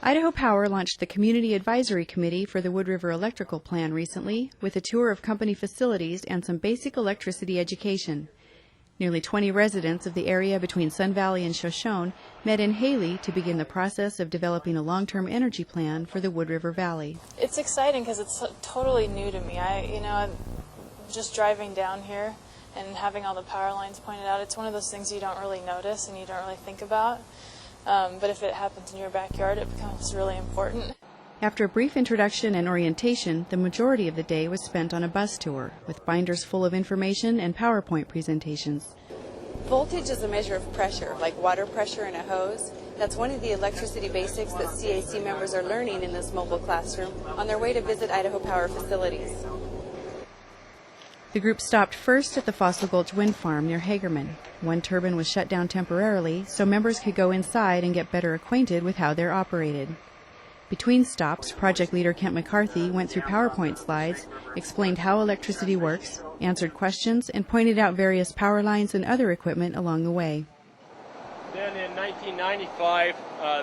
Idaho Power launched the Community Advisory Committee for the Wood River Electrical Plan recently with a tour of company facilities and some basic electricity education. Nearly 20 residents of the area between Sun Valley and Shoshone met in Haley to begin the process of developing a long-term energy plan for the Wood River Valley. It's exciting because it's totally new to me. I'm just driving down here and having all the power lines pointed out. It's one of those things you don't really notice and you don't really think about. But if it happens in your backyard, it becomes really important. After a brief introduction and orientation, the majority of the day was spent on a bus tour, with binders full of information and PowerPoint presentations. Voltage is a measure of pressure, like water pressure in a hose. That's one of the electricity basics that CAC members are learning in this mobile classroom on their way to visit Idaho Power facilities. The group stopped first at the Fossil Gulch Wind Farm near Hagerman. One turbine was shut down temporarily so members could go inside and get better acquainted with how they're operated. Between stops, project leader Kent McCarthy went through PowerPoint slides, explained how electricity works, answered questions, and pointed out various power lines and other equipment along the way. Then in 1995,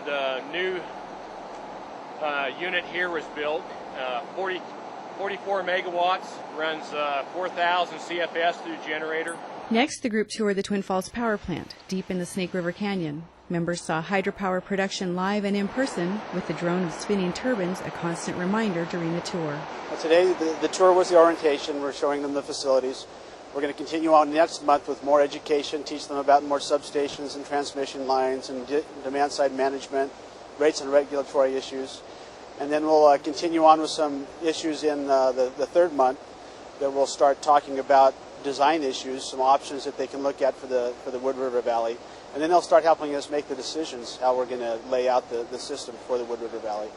the new unit here was built. 44 megawatts, runs 4,000 CFS through generator. Next, the group toured the Twin Falls Power Plant, deep in the Snake River Canyon. Members saw hydropower production live and in person, with the drone of spinning turbines a constant reminder during the tour. Today, the tour was the orientation. We're showing them the facilities. We're going to continue on next month with more education, teach them about more substations and transmission lines and demand-side management, rates and regulatory issues. And then we'll continue on with some issues in the third month that we'll start talking about design issues, some options that they can look at for the Wood River Valley. And then they'll start helping us make the decisions how we're going to lay out the system for the Wood River Valley,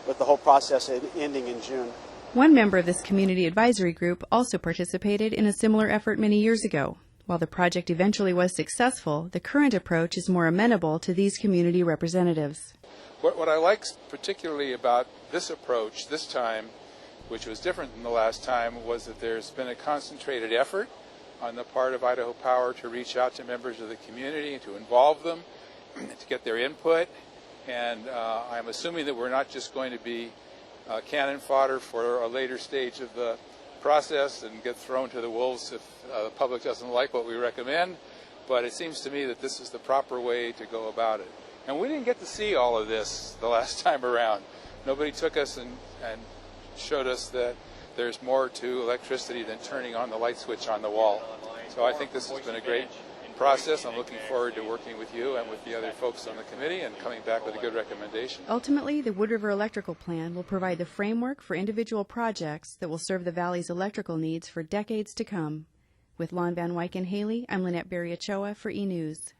with the whole process ending in June. One member of this community advisory group also participated in a similar effort many years ago. While the project eventually was successful, the current approach is more amenable to these community representatives. What I like particularly about this approach this time, which was different than the last time, was that there's been a concentrated effort on the part of Idaho Power to reach out to members of the community, to involve them, to get their input. And I'm assuming that we're not just going to be cannon fodder for a later stage of the process and get thrown to the wolves if the public doesn't like what we recommend. But it seems to me that this is the proper way to go about it. And we didn't get to see all of this the last time around. Nobody took us and showed us that there's more to electricity than turning on the light switch on the wall. So I think this has been a great process. I'm looking forward to working with you and with the other folks on the committee and coming back with a good recommendation. Ultimately, the Wood River Electrical Plan will provide the framework for individual projects that will serve the Valley's electrical needs for decades to come. With Lon Van Wyk and Haley, I'm Lynette Berry-Ochoa for E! News.